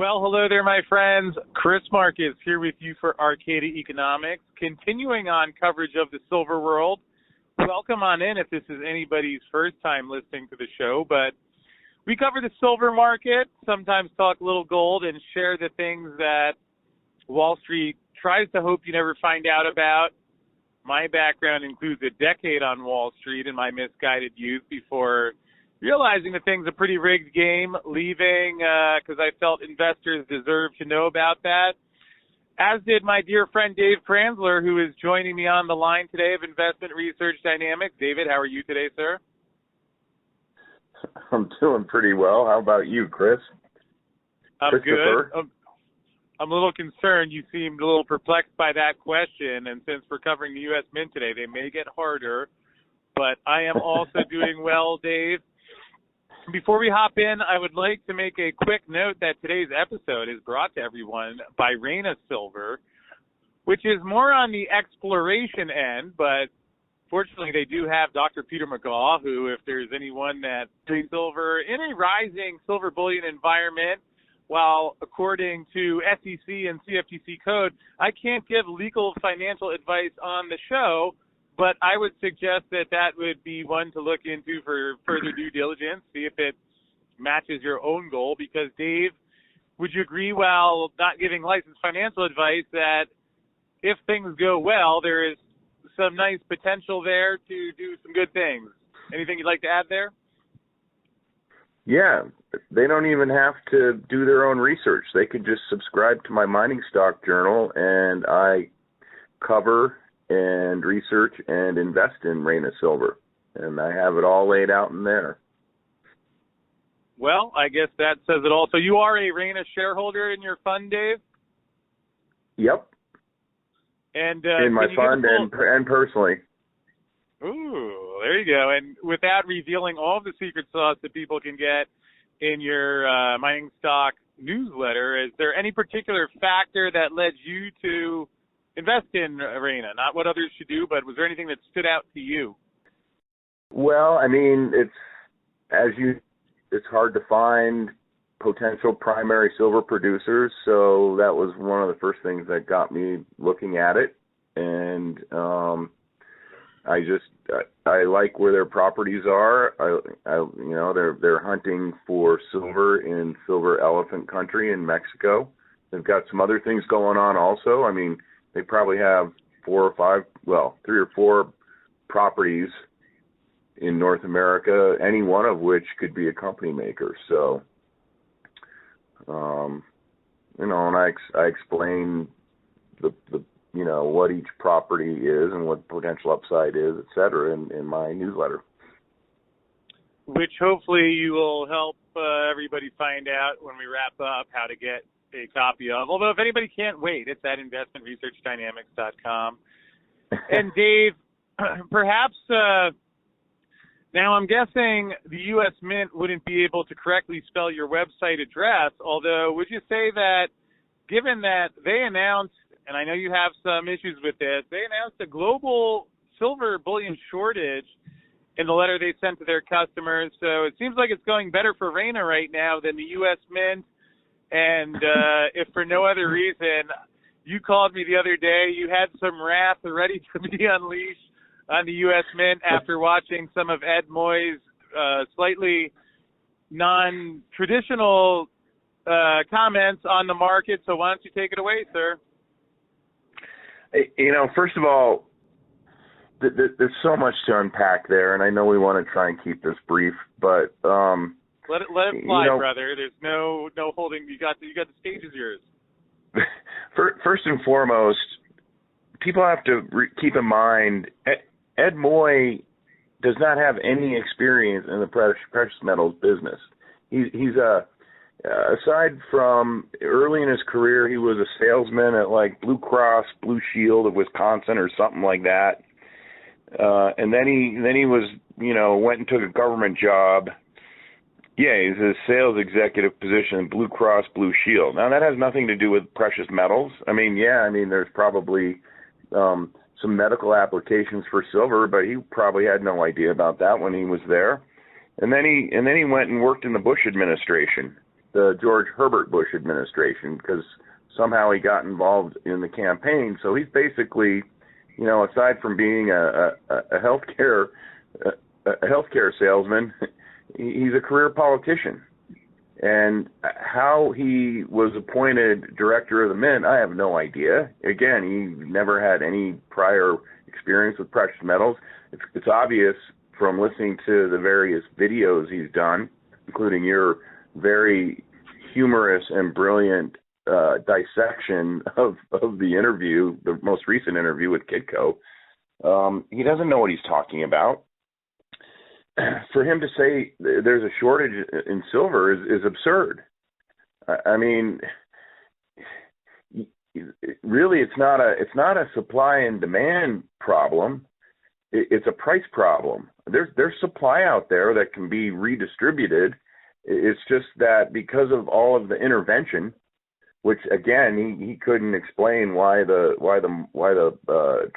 Well, hello there, my friends. Chris Marcus here with you for Arcadia Economics, continuing on coverage of the silver world. Welcome on in if this is anybody's first time listening to the show, but we cover the silver market, sometimes talk a little gold, and share the things that Wall Street tries to hope you never find out about. My background includes a decade on Wall Street in my misguided youth before realizing that things are a pretty rigged game, leaving because I felt investors deserved to know about that, as did my dear friend Dave Kranzler, who is joining me on the line today of Investment Research Dynamics. David, how are you today, sir? I'm doing pretty well. How about you, Chris? I'm good. I'm a little concerned. You seemed a little perplexed by that question, and since we're covering the U.S. Mint today, they may get harder, but I am also doing well, Dave. Before we hop in, I would like to make a quick note that today's episode is brought to everyone by Reyna Silver, which is more on the exploration end, but fortunately they do have Dr. Peter McGaugh, who, if there's anyone that trades silver in a rising silver bullion environment, while according to SEC and CFTC code, I can't give legal financial advice on the show, but I would suggest that would be one to look into for further due diligence, see if it matches your own goal. Because, Dave, would you agree, while not giving licensed financial advice, that if things go well, there is some nice potential there to do some good things? Anything you'd like to add there? Yeah, they don't even have to do their own research. They could just subscribe to my mining stock journal, and I cover and research and invest in Reyna Silver, and I have it all laid out in there. Well, I guess that says it all. So you are a Reyna shareholder in your fund, Dave? Yep. And in my fund and personally. Ooh, there you go. And without revealing all of the secret sauce that people can get in your mining stock newsletter, is there any particular factor that led you to invest in Reyna? Not what others should do, but was there anything that stood out to you? Well, I mean, it's hard to find potential primary silver producers, so that was one of the first things that got me looking at it. And I like where their properties are. They're hunting for silver in Silver Elephant Country in Mexico. They've got some other things going on also. I mean, they probably have 3 or 4 properties in North America, any one of which could be a company maker. So, and I explain the what each property is and what potential upside is, et cetera, in my newsletter. Which hopefully you will help everybody find out when we wrap up how to get a copy of. Although if anybody can't wait, it's at investmentresearchdynamics.com. And Dave, perhaps now I'm guessing the U.S. Mint wouldn't be able to correctly spell your website address, although would you say that given that they announced, and I know you have some issues with this, they announced a global silver bullion shortage in the letter they sent to their customers, so it seems like it's going better for Reyna right now than the U.S. Mint. And if for no other reason, you called me the other day, you had some wrath ready to be unleashed on the U.S. Mint after watching some of Ed Moy's slightly non-traditional comments on the market. So why don't you take it away, sir? First of all, there's so much to unpack there, and I know we want to try and keep this brief, but let it fly, brother. There's no holding. You got the stage is yours. First and foremost, people have to keep in mind Ed Moy does not have any experience in the precious metals business. He's aside from early in his career, he was a salesman at like Blue Cross Blue Shield of Wisconsin or something like that. And then he was, went and took a government job. Yeah, he's a sales executive position in Blue Cross Blue Shield. Now that has nothing to do with precious metals. There's probably some medical applications for silver, but he probably had no idea about that when he was there. And then he went and worked in the Bush administration. the George Herbert Bush administration because somehow he got involved in the campaign. So he's basically, aside from being a healthcare salesman, he's a career politician. And how he was appointed director of the Mint, I have no idea. Again, he never had any prior experience with precious metals. It's obvious from listening to the various videos he's done, including your very humorous and brilliant dissection of the interview, the most recent interview with Kitco. He doesn't know what he's talking about. For him to say there's a shortage in silver is absurd. I mean, really, it's not a supply and demand problem. It's a price problem. There's supply out there that can be redistributed. It's just that because of all of the intervention, which again he couldn't explain why the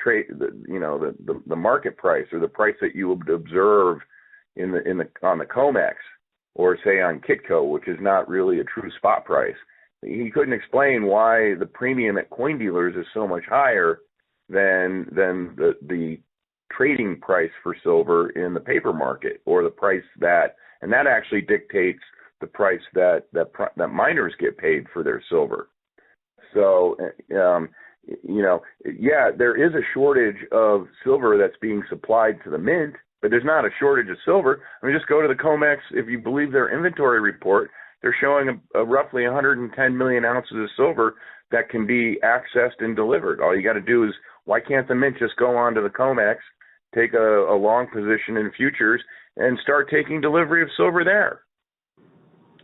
trade, the market price or the price that you would observe on the COMEX or say on Kitco, which is not really a true spot price. He couldn't explain why the premium at coin dealers is so much higher than the trading price for silver in the paper market, or the price that actually dictates the price that miners get paid for their silver. So, there is a shortage of silver that's being supplied to the mint, but there's not a shortage of silver. I mean, just go to the COMEX. If you believe their inventory report, they're showing a roughly 110 million ounces of silver that can be accessed and delivered. All you got to do is, why can't the mint just go onto the COMEX, take a long position in futures, and start taking delivery of silver there?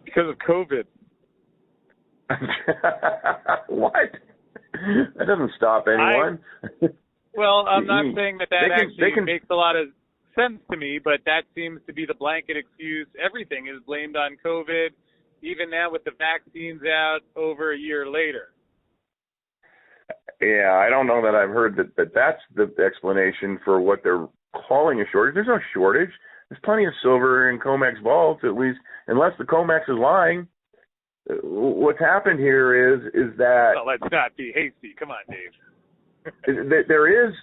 Because of COVID. What? That doesn't stop anyone. I'm not saying that actually makes a lot of sense to me, but that seems to be the blanket excuse. Everything is blamed on COVID, even now with the vaccines out over a year later. Yeah, I don't know that I've heard that's the explanation for what they're calling a shortage. There's no shortage. There's plenty of silver in COMEX vaults, at least, unless the COMEX is lying. What's happened here is that... Well, let's not be hasty. Come on, Dave. There is,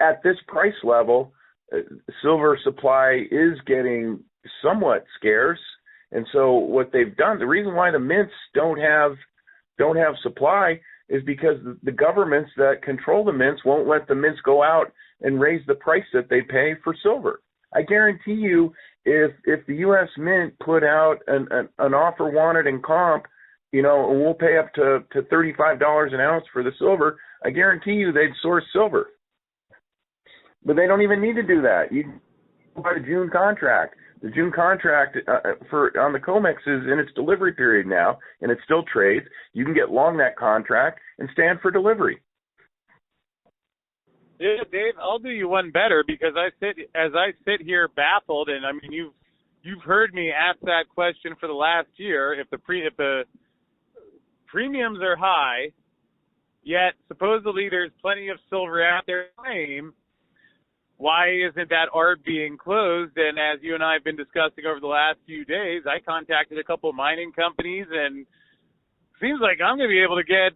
at this price level, silver supply is getting somewhat scarce. And so what they've done, the reason why the mints don't have supply is because the governments that control the mints won't let the mints go out and raise the price that they pay for silver. I guarantee you, if the U.S. Mint put out an offer wanted in comp, and we'll pay up to $35 an ounce for the silver, I guarantee you they'd source silver. But they don't even need to do that. You buy the June contract. The June contract on the COMEX is in its delivery period now, and it still trades. You can get long that contract and stand for delivery. Yeah, Dave, I'll do you one better, because I sit here baffled, and I mean you've heard me ask that question for the last year. If the premiums are high, yet supposedly there's plenty of silver out there to claim, why isn't that ARB being closed? And as you and I have been discussing over the last few days, I contacted a couple of mining companies, and it seems like I'm going to be able to get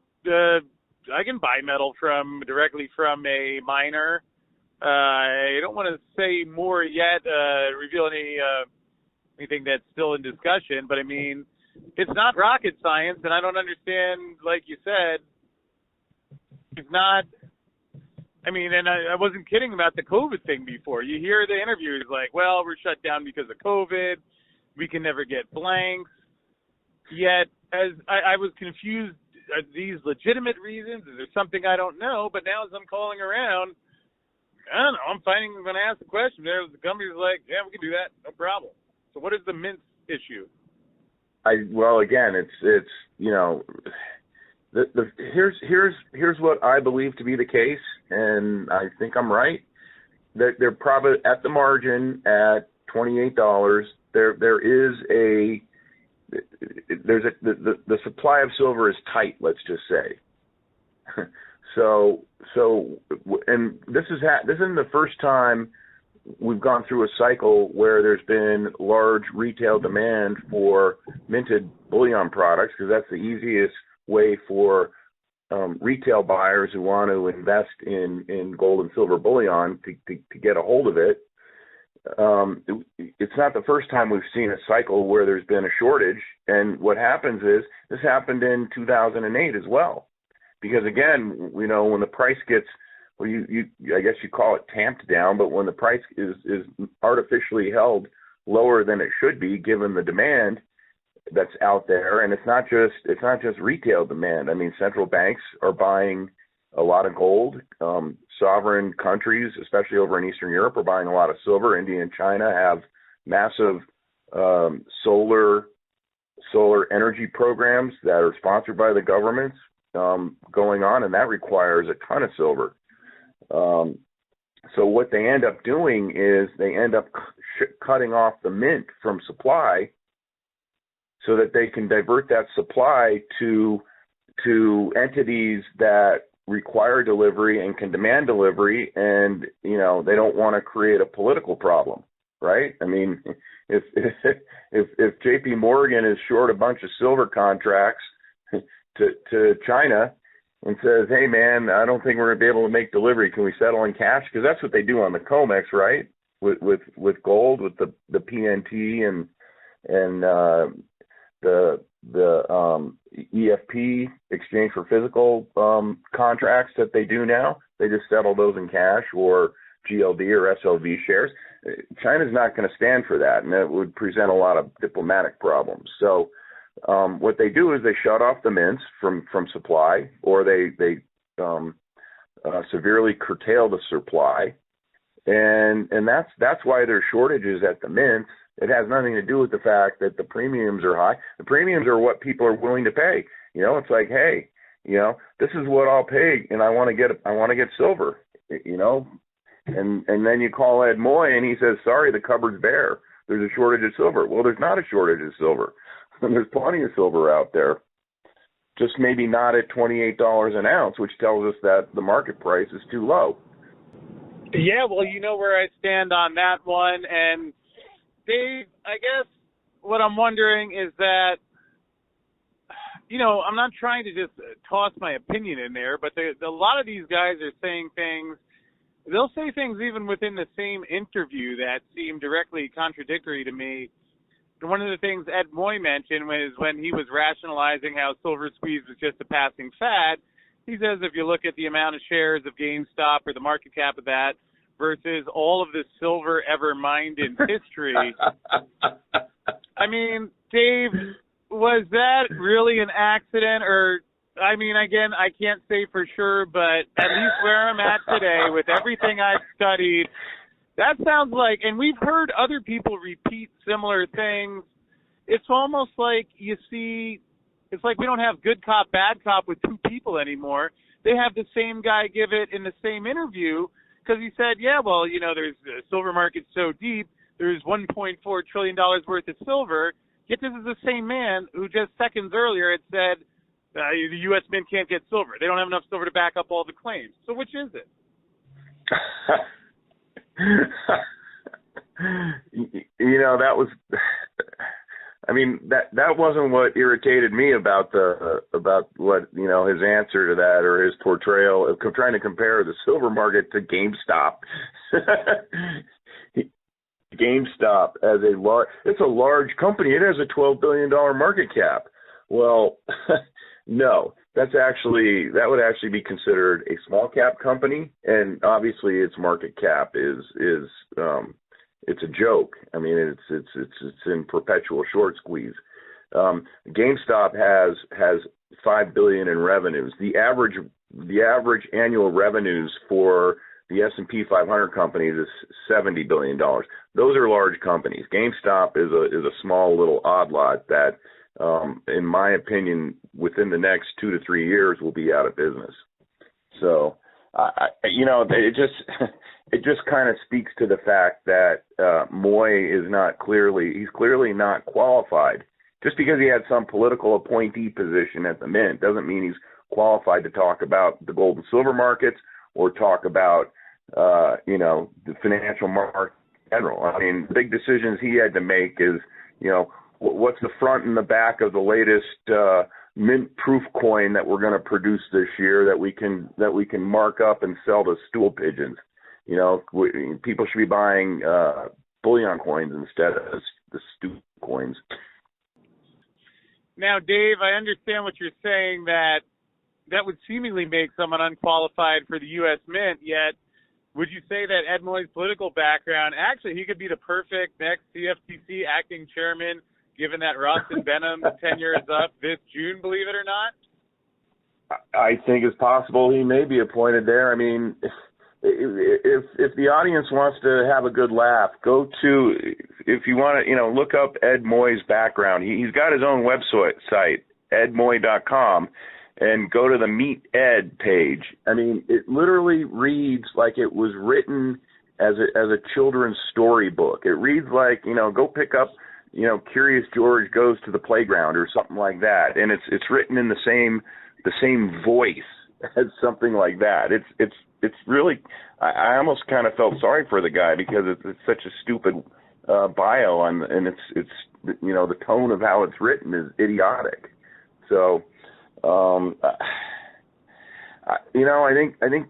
I can buy metal directly from a miner. I don't want to say more yet, reveal anything that's still in discussion, but I mean, it's not rocket science, and I don't understand, like you said, it's not. I mean, and I wasn't kidding about the COVID thing before. You hear the interviews like, well, we're shut down because of COVID. We can never get blanks. Yet, as I was confused, are these legitimate reasons? Is there something I don't know? But now as I'm calling around, I don't know, I'm going to ask the question. There's the company's like, yeah, we can do that. No problem. So what is the mint issue? Well, again, it's here's what I believe to be the case, and I think I'm right. They're probably at the margin at $28. The supply of silver is tight. Let's just say. And this isn't the first time we've gone through a cycle where there's been large retail demand for minted bullion products because that's the easiest way for retail buyers who want to invest in gold and silver bullion to get a hold of it. It's not the first time we've seen a cycle where there's been a shortage. And what happens is this happened in 2008 as well. Because again, when the price gets, well, I guess you call it tamped down, but when the price is artificially held lower than it should be, given the demand that's out there, and it's not just retail demand. I mean, central banks are buying a lot of gold. Sovereign countries, especially over in Eastern Europe, are buying a lot of silver. India and China have massive solar energy programs that are sponsored by the governments going on, and that requires a ton of silver. So what they end up doing is they end up cutting off the mint from supply so that they can divert that supply to entities that require delivery and can demand delivery, and they don't want to create a political problem, right? I mean, if JP Morgan is short a bunch of silver contracts to China and says, hey man, I don't think we're going to be able to make delivery, can we settle in cash? Because that's what they do on the COMEX, right? With gold, with the PNT and the EFP, exchange for physical contracts that they do now. They just settle those in cash or GLD or SLV shares. China's not going to stand for that, and it would present a lot of diplomatic problems. So what they do is they shut off the mints from supply, or they severely curtail the supply, and that's why there's shortages at the mints. It has nothing to do with the fact that the premiums are high. The premiums are what people are willing to pay. It's like, hey, this is what I'll pay, and I want to get silver, and then you call Ed Moy and he says, sorry, the cupboard's bare. There's a shortage of silver. Well, there's not a shortage of silver. There's plenty of silver out there, just maybe not at $28 an ounce, which tells us that the market price is too low. Yeah, well, you know where I stand on that one. And Dave, I guess what I'm wondering is that, I'm not trying to just toss my opinion in there, but a lot of these guys are saying things. They'll say things even within the same interview that seem directly contradictory to me. One of the things Ed Moy mentioned was when he was rationalizing how silver squeeze was just a passing fad. He says if you look at the amount of shares of GameStop or the market cap of that versus all of the silver ever mined in history. I mean, Dave, was that really an accident? Or, I mean, again, I can't say for sure, but at least where I'm at today with everything I've studied, that sounds like, and we've heard other people repeat similar things. It's almost like it's like we don't have good cop, bad cop with two people anymore. They have the same guy give it in the same interview because he said, yeah, well, there's the silver market's so deep, there's $1.4 trillion worth of silver. Yet this is the same man who just seconds earlier had said the U.S. Mint can't get silver. They don't have enough silver to back up all the claims. So which is it? That was, that wasn't what irritated me about what, his answer to that, or his portrayal of trying to compare the silver market to GameStop. GameStop as it's a large company. It has a $12 billion market cap. Well, no, that would actually be considered a small cap company, and obviously its market cap is it's a joke. I mean, it's in perpetual short squeeze. GameStop has $5 billion in revenues. The average annual revenues for the S&P 500 companies is $70 billion. Those are large companies. GameStop is a small little odd lot that, in my opinion, within the next 2 to 3 years will be out of business. So, it just kind of speaks to the fact that Moy is he's clearly not qualified. Just because he had some political appointee position at the Mint doesn't mean he's qualified to talk about the gold and silver markets or talk about, the financial market in general. I mean, the big decisions he had to make is, what's the front and the back of the latest mint proof coin that we're going to produce this year that we can mark up and sell to stool pigeons. You know, people should be buying bullion coins instead of the stool coins. Now, Dave, I understand what you're saying, that would seemingly make someone unqualified for the U.S. Mint, yet would you say that Ed Moy's political background, actually he could be the perfect next CFTC acting chairman, given that Rostin Benham's tenure is up this June, believe it or not? I think it's possible he may be appointed there. I mean, if the audience wants to have a good laugh, go to, if you want to, look up Ed Moy's background. He's got his own website, edmoy.com, and go to the Meet Ed page. I mean, it literally reads like it was written as a children's storybook. It reads like, go pick up, Curious George Goes to the Playground or something like that, and it's written in the same voice as something like that. It's really, I almost kind of felt sorry for the guy because it's such a stupid bio, and it's the tone of how it's written is idiotic. So, I think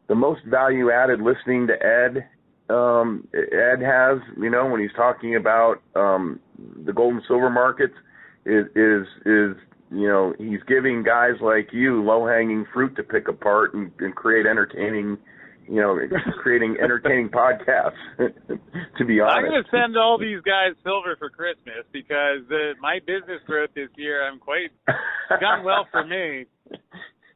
the most value added listening to Ed has, when he's talking about the gold and silver markets, is he's giving guys like you low-hanging fruit to pick apart and create entertaining, creating entertaining podcasts, to be honest. I'm going to send all these guys silver for Christmas because my business growth this year, gone well for me.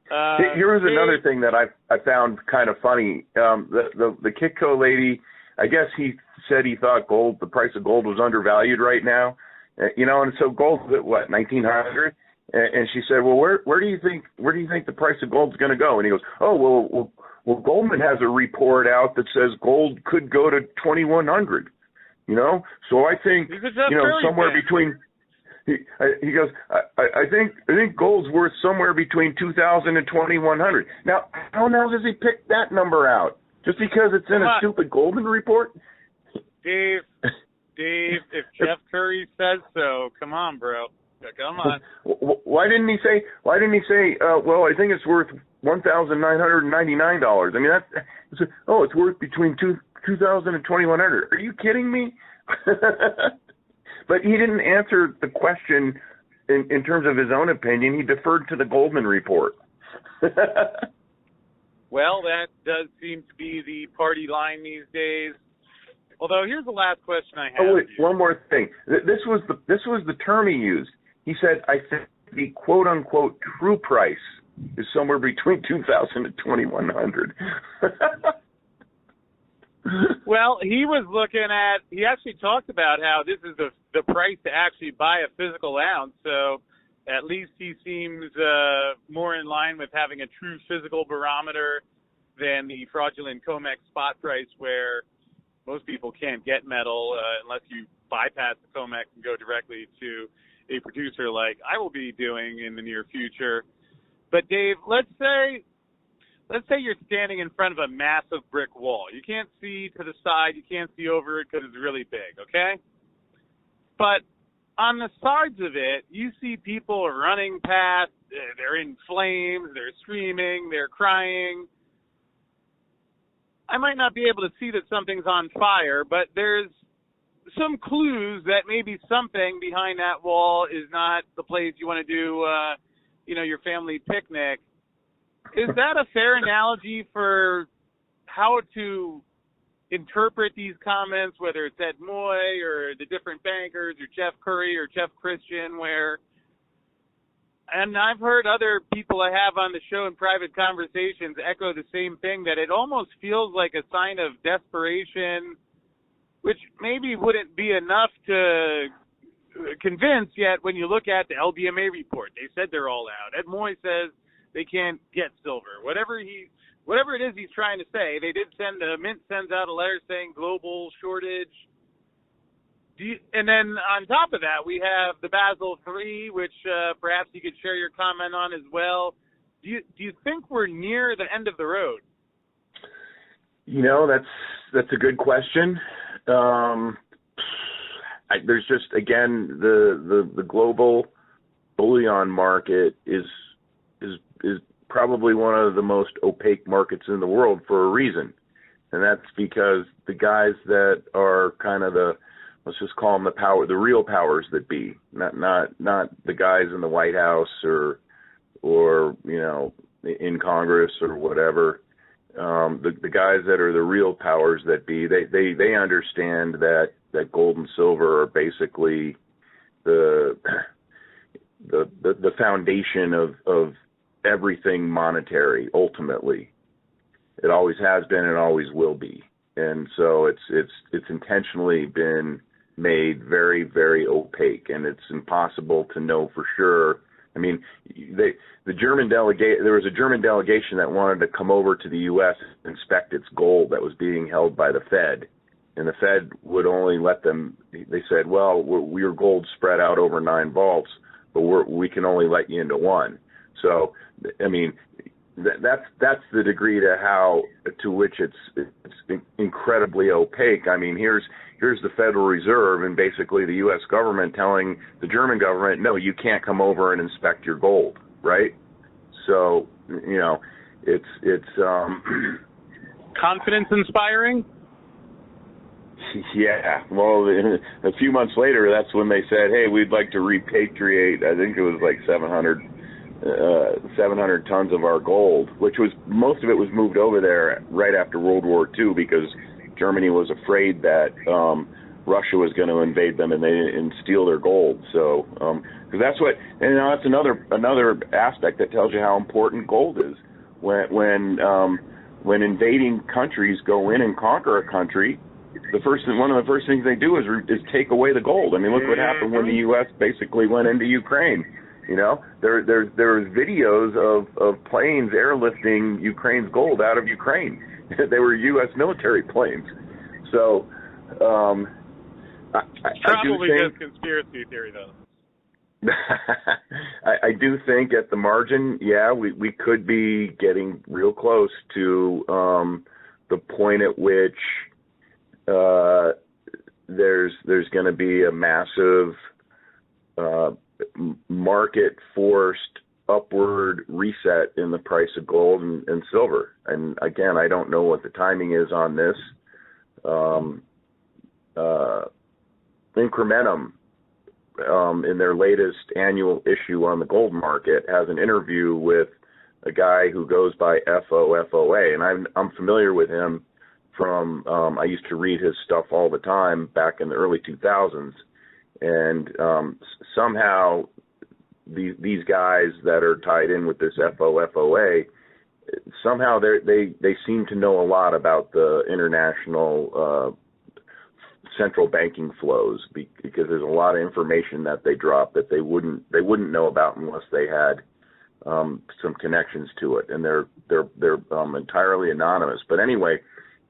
Here was another thing that I found kind of funny. The Kitco lady, I guess he said he thought the price of gold was undervalued right now, and so gold's at what, 1,900? And she said, well, where do you think the price of gold's going to go? And he goes, oh, well, Goldman has a report out that says gold could go to 2,100. So I think somewhere between. He goes, I think gold's worth somewhere between 2,000 and 2,100. Now, how now does he pick that number out? Just because it's in a stupid Goldman report? Dave, if Jeff Curry says so, come on, bro. Come on. Why didn't he say? Well, I think it's worth $1,999. I mean, it's worth between 2,000 and 2,100. Are you kidding me? But he didn't answer the question in terms of his own opinion. He deferred to the Goldman report. Well, that does seem to be the party line these days. Although, here's the last question I have. Oh, wait, one more thing. This was the term he used. He said, I think the quote-unquote true price is somewhere between 2,000 and 2,100. Well, he actually talked about how this is the price to actually buy a physical ounce, so at least he seems more in line with having a true physical barometer than the fraudulent COMEX spot price where most people can't get metal unless you bypass the COMEX and go directly to a producer like I will be doing in the near future. But Dave, let's say you're standing in front of a massive brick wall. You can't see to the side, you can't see over it because it's really big, okay? But on the sides of it, you see people running past, they're in flames, they're screaming, they're crying. I might not be able to see that something's on fire, but there's some clues that maybe something behind that wall is not the place you want to do, your family picnic. Is that a fair analogy for how to interpret these comments, whether it's Ed Moy or the different bankers or Jeff Curry or Jeff Christian, and I've heard other people I have on the show in private conversations echo the same thing, that it almost feels like a sign of desperation, which maybe wouldn't be enough to convince, yet when you look at the LBMA report, they said they're all out. Ed Moy says they can't get silver. Whatever it is he's trying to say, they did Mint sends out a letter saying global shortage. And then on top of that, we have the Basel III, which perhaps you could share your comment on as well. Do you think we're near the end of the road? That's a good question. there's just, again, the global bullion market is probably one of the most opaque markets in the world for a reason. And that's because the guys that are kind of let's just call them the real powers that be, not the guys in the White House or in Congress or whatever. The guys that are the real powers that be, they understand that gold and silver are basically the foundation of everything monetary. Ultimately, it always has been and always will be, and so it's intentionally been made very, very opaque, and it's impossible to know for sure. I mean, there was a German delegation that wanted to come over to the U.S. and inspect its gold that was being held by the Fed, and the Fed would only let them. They said, "Well, your gold's spread out over 9 vaults, but we can only let you into one." So, I mean, that's the degree to which it's incredibly opaque. I mean, here's the Federal Reserve and basically the U.S. government telling the German government, no, you can't come over and inspect your gold, right? So, it's confidence inspiring. Yeah. Well, a few months later, that's when they said, hey, we'd like to repatriate. I think it was like 700 tons of our gold, which was, most of it was moved over there right after World War II because Germany was afraid that Russia was going to invade them and steal their gold. So, because that's another aspect that tells you how important gold is. When invading countries go in and conquer a country, one of the first things they do is take away the gold. I mean, look what happened when the U.S. basically went into Ukraine. There's videos of planes airlifting Ukraine's gold out of Ukraine. They were U.S. military planes. So, probably just conspiracy theory, though. I do think at the margin, yeah, we could be getting real close to the point at which there's going to be a massive market-forced upward reset in the price of gold and silver. And again, I don't know what the timing is on this. Incrementum, in their latest annual issue on the gold market, has an interview with a guy who goes by FOFOA, and I'm familiar with him from, I used to read his stuff all the time back in the early 2000s, and somehow these guys that are tied in with this FOFOA, somehow they seem to know a lot about the international central banking flows, because there's a lot of information that they drop that they wouldn't know about unless they had some connections to it, and they're entirely anonymous. But anyway,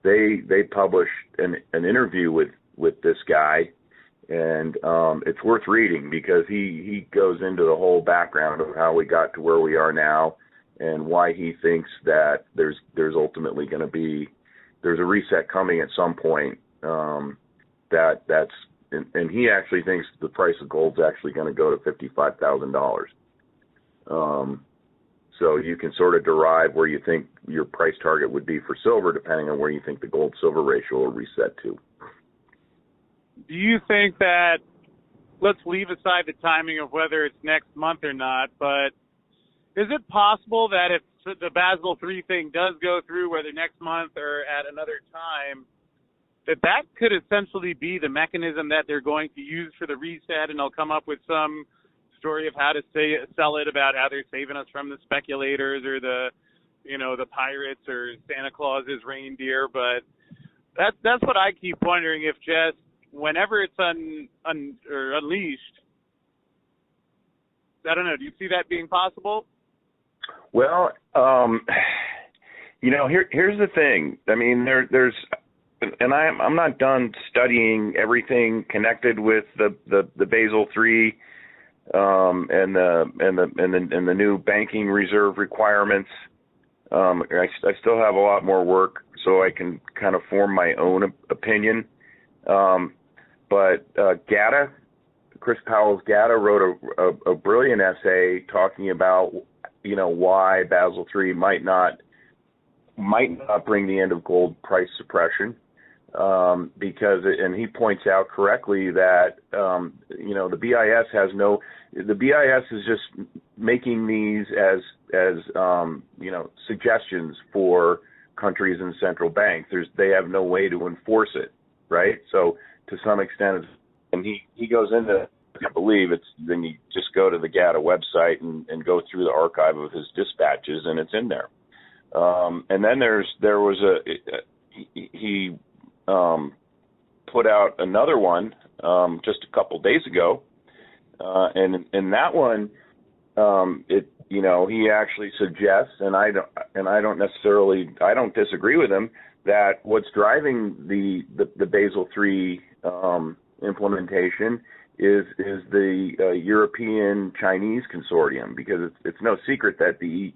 they published an interview with this guy, and it's worth reading because he goes into the whole background of how we got to where we are now and why he thinks that there's ultimately going to be a reset coming at some point. And he actually thinks the price of gold's actually going to go to $55,000. So you can sort of derive where you think your price target would be for silver, depending on where you think the gold-silver ratio will reset to. Do you think that, let's leave aside the timing of whether it's next month or not, but is it possible that if the Basel III thing does go through, whether next month or at another time, that could essentially be the mechanism that they're going to use for the reset, and they'll come up with some story of how to sell it, about how they're saving us from the speculators or the pirates or Santa Claus's reindeer. But that's what I keep wondering, if just whenever it's unleashed, I don't know. Do you see that being possible? Well, here's the thing. I mean, there's. And I'm not done studying everything connected with the Basel III and the new banking reserve requirements. I still have a lot more work, so I can kind of form my own opinion. But GATA, Chris Powell's GATA wrote a brilliant essay talking about, why Basel III might not bring the end of gold price suppression, and he points out correctly that the BIS is just making these as suggestions for countries and central banks. They have no way to enforce it, right? So to some extent, and he goes into, I believe then you just go to the GATA website and go through the archive of his dispatches, and it's in there. And then he put out another one just a couple days ago, and in that one, he actually suggests, and I don't disagree with him, that what's driving the Basel III implementation is the European Chinese consortium, because it's no secret that the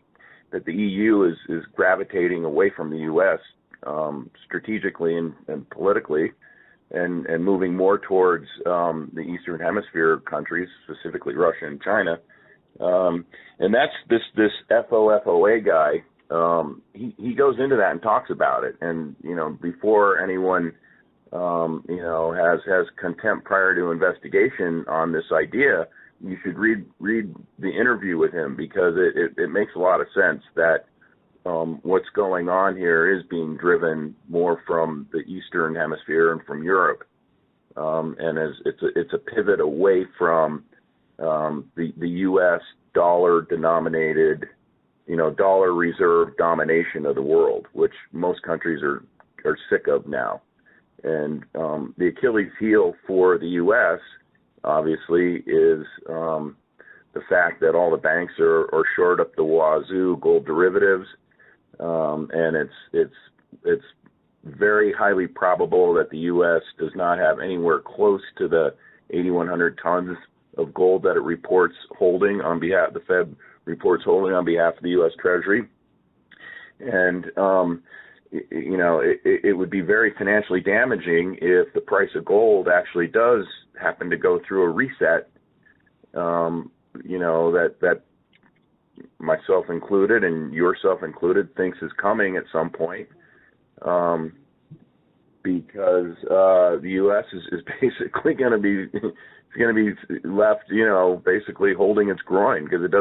EU is gravitating away from the U.S. Strategically and politically, and moving more towards the Eastern Hemisphere countries, specifically Russia and China. And that's this FOFOA guy. He goes into that and talks about it. And before anyone has contempt prior to investigation on this idea, you should read the interview with him, because it makes a lot of sense that what's going on here is being driven more from the Eastern Hemisphere and from Europe, and it's a pivot away from the U.S. dollar-denominated, dollar reserve domination of the world, which most countries are sick of now. And the Achilles heel for the U.S. obviously is the fact that all the banks are short up the wazoo gold derivatives, and it's very highly probable that the U.S. does not have anywhere close to the 8,100 tons of gold that it reports holding on behalf, the Fed reports holding on behalf of the U.S. Treasury. And, it would be very financially damaging if the price of gold actually does happen to go through a reset, that myself included and yourself included thinks is coming at some point, because the U.S. is basically going to be left, basically holding its groin, because it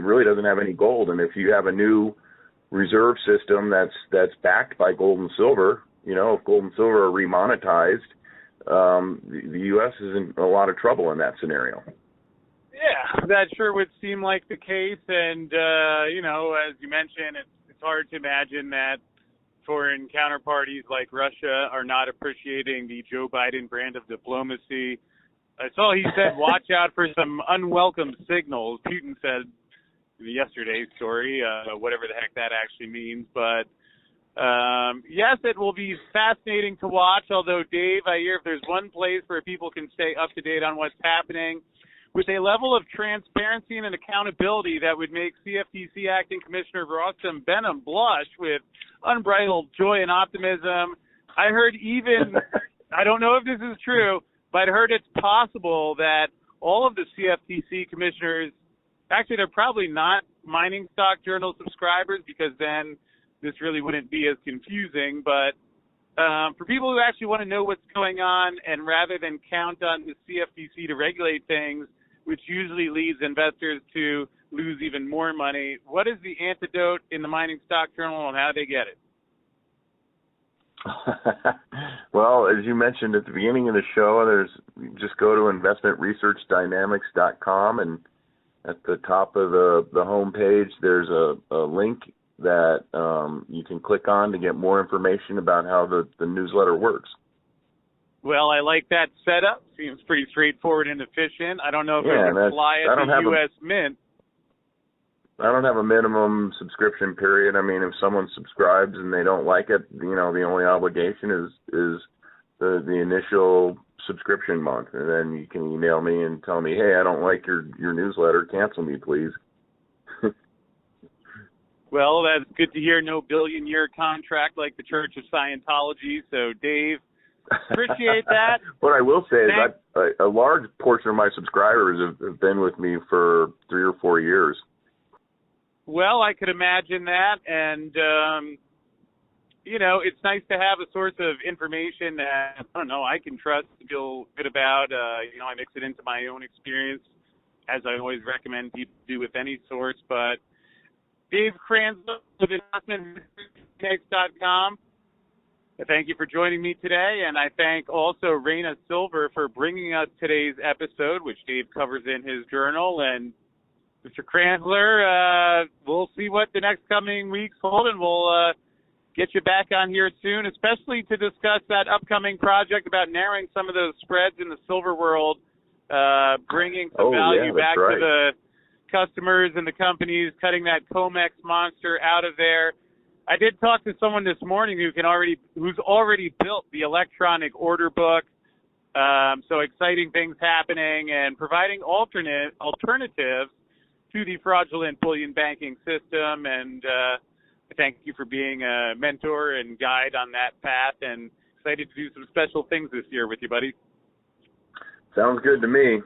really doesn't have any gold. And if you have a new reserve system that's backed by gold and silver, if gold and silver are remonetized, the U.S. is in a lot of trouble in that scenario. Yeah, that sure would seem like the case. And, as you mentioned, it's hard to imagine that foreign counterparties like Russia are not appreciating the Joe Biden brand of diplomacy. I saw he said, watch out for some unwelcome signals. Putin said in yesterday's story, whatever the heck that actually means. But, yes, it will be fascinating to watch. Although, Dave, I hear if there's one place where people can stay up to date on what's happening with a level of transparency and accountability that would make CFTC Acting Commissioner Rostin Benham blush with unbridled joy and optimism. I heard I don't know if this is true, but I heard it's possible that all of the CFTC commissioners, actually they're probably not Mining Stock Journal subscribers, because then this really wouldn't be as confusing. But for people who actually want to know what's going on, and rather than count on the CFTC to regulate things, which usually leads investors to lose even more money, what is the antidote in the Mining Stock Journal, and how do they get it? Well, as you mentioned at the beginning of the show, just go to investmentresearchdynamics.com, and at the top of the homepage, there's a link that you can click on to get more information about how the newsletter works. Well, I like that setup. Seems pretty straightforward and efficient. I don't know if it would fly at the U.S. Mint. I don't have a minimum subscription period. I mean, if someone subscribes and they don't like it, the only obligation is the initial subscription month. And then you can email me and tell me, hey, I don't like your newsletter. Cancel me, please. Well, that's good to hear. No billion-year contract like the Church of Scientology. So, Dave, Appreciate that. What I will say is a large portion of my subscribers have been with me for 3 or 4 years. Well, I could imagine that, and it's nice to have a source of information that I can trust, feel good about. I mix it into my own experience, as I always recommend people do with any source. But Dave Kranzler of investmentmechanics.com. Thank you for joining me today, and I thank also Raina Silver for bringing us today's episode, which Dave covers in his journal. And Mr. Kranzler, we'll see what the next coming weeks hold, and we'll get you back on here soon, especially to discuss that upcoming project about narrowing some of those spreads in the silver world, bringing some value back to the customers and the companies, cutting that COMEX monster out of there. I did talk to someone this morning who's already built the electronic order book. So exciting things happening and providing alternatives to the fraudulent bullion banking system. And thank you for being a mentor and guide on that path, and excited to do some special things this year with you, buddy. Sounds good to me.